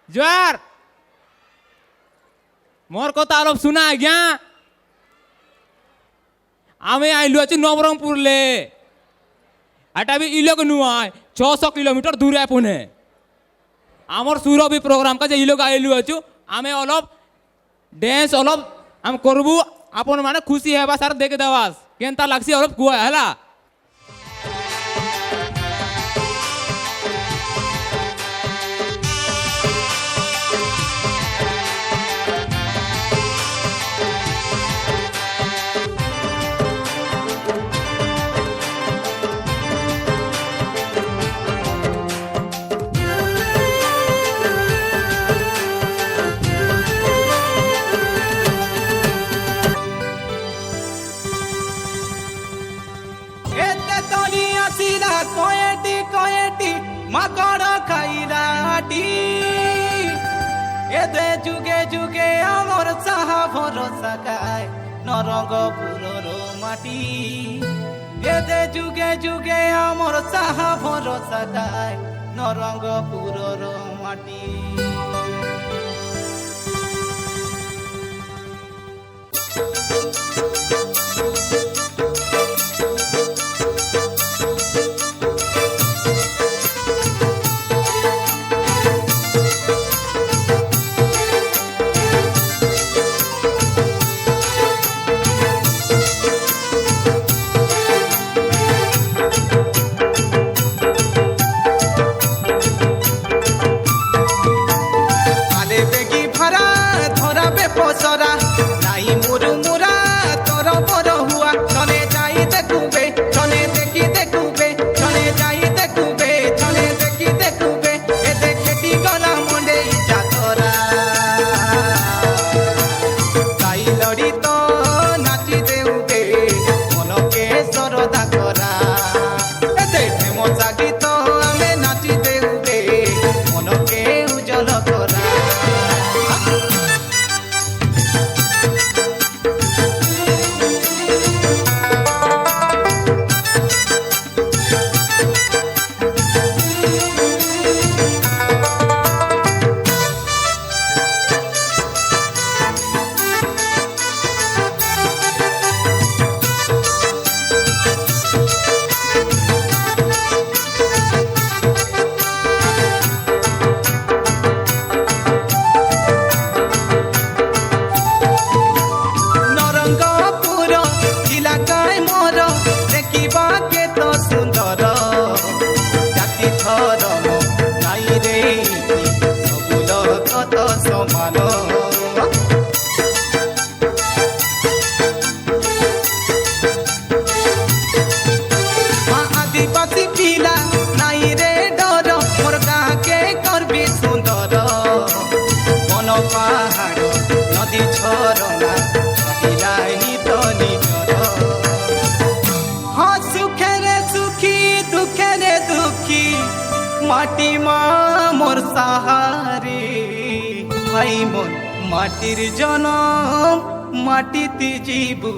जोर मोर कथा अलप सुना आज्ञा आमे आइलु अच्छे नवरंगपुर ले आटा भी इलोग नुआय 600 किलोमीटर दूर है पुणे आमर सुरो भी प्रोग्राम का जे इलोग आइलु अच्छु आमे अलप डांस अलप हम करबू आपन माने खुशी हेबा सार देख देवास केनता लागसी अलप कुआ हला माकड़ खाइलाटी एदे जुगे जुगे आमर साहा भरोसा काय नरंगपुरर माटी एदे जुगे जुगे आमर साहा भरोसा काय नरंगपुरर माटी माटी मोर सहारे भाई मन माटिर जनम माटीते जीबू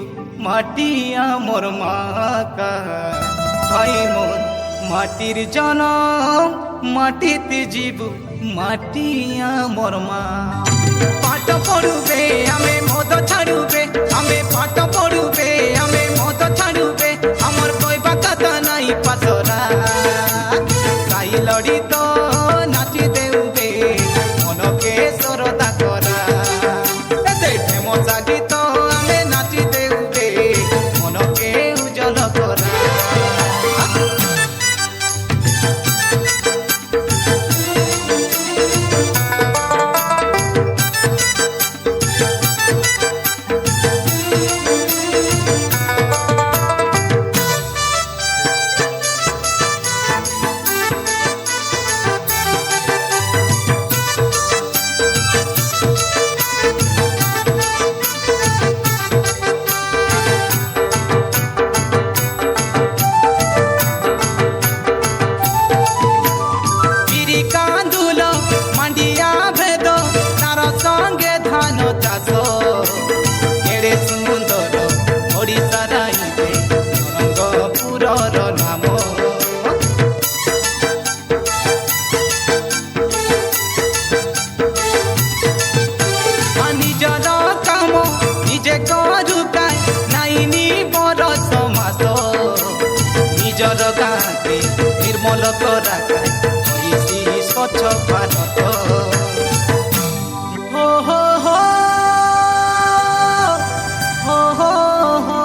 माटिया मोर माका भाई मन माटिर जनम माटीते जीबू माटिया मोर मा पाठ पढ़ुबे आमे मद छाड़ुबे आमे पाठ पढ़ुबे आमे मद छाड़ुबे हमर कहबा कथा नहीं पासरा लड़ी तो नाची देउबे मन के सरदा करा फेमस गीत आमे नाची देउबे मन के उजल करा শান্তি নির্মল করা হইছি স্বচ্ছ ভারত হো হো হো হো হো হো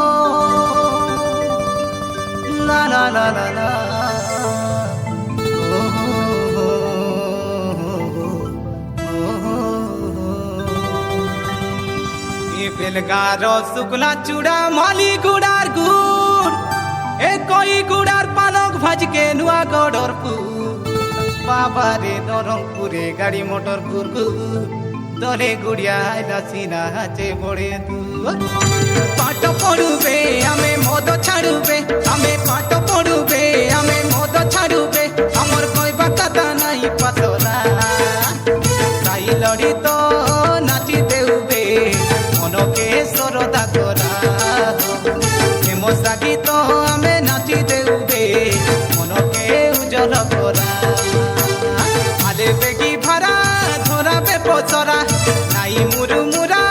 লা লা লা লা লা হো হো হো হো এ বেলগার শুকলা চূড়া মালি গুড়ার গুড় এ কই গুড়ার পালক ভাজকে নুয়া গড়র পুর বাবারে নরমপুরে গাড়ি মোটর ঘুরঘুর দলে গুড়িয়া সিনা হাতে বড়ে দূর পাঠ পড়ুবে আমি মদ ছাড়ুবে আমি পাঠ পড়ুবে আমি মদ ছাড়ুবে আমার কইবা কথা নাই পাতলা তাই লড়ি তো নাচি দেউবে মনকে সরদা করা হেমসা গীত আমি নাচি দেউবে মনকে উজ্জ্বল করা আলে বেগি ভাড়া ধরাবে পচরা নাই মুরু মুরা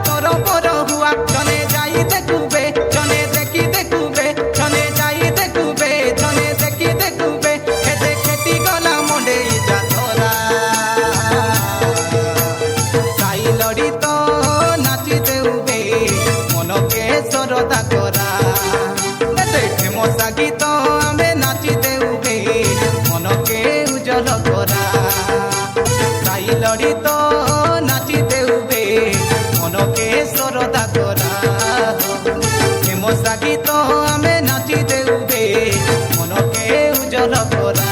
তোর বড় হুয়া জনে যাই দেখুবে জনে দেখি দেখুবে জনে যাই দেখুবে জনে দেখি দেখুবে খেতে খেতি গলা মন্ডে যা ধরা সাই লড়ি তো নাচি দেউবে মনকে সরদা করা মশা গীত আমি নাচি দেউবে মনকে উজ্জ্বল করা তাই লড়ি তো নাচি দেউবে মনকে সরদা করা মশা গীত আমি নাচি দেউবে মনকে উজ্জ্বল করা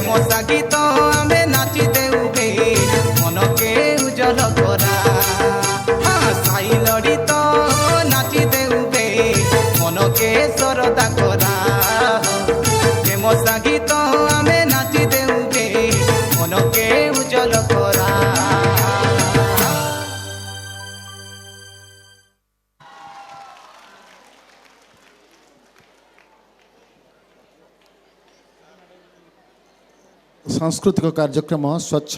মশা গীত আমি নাচি দেউবে মনকে উজ্জ্বল করা সাই লড়ি তো নাচি দেউবে মনকে সরদা করা মশা গীত আমি নাচি দেউবে মনকে উজ্জ্বল করা सांस्कृतिक कार्यक्रम स्वच्छ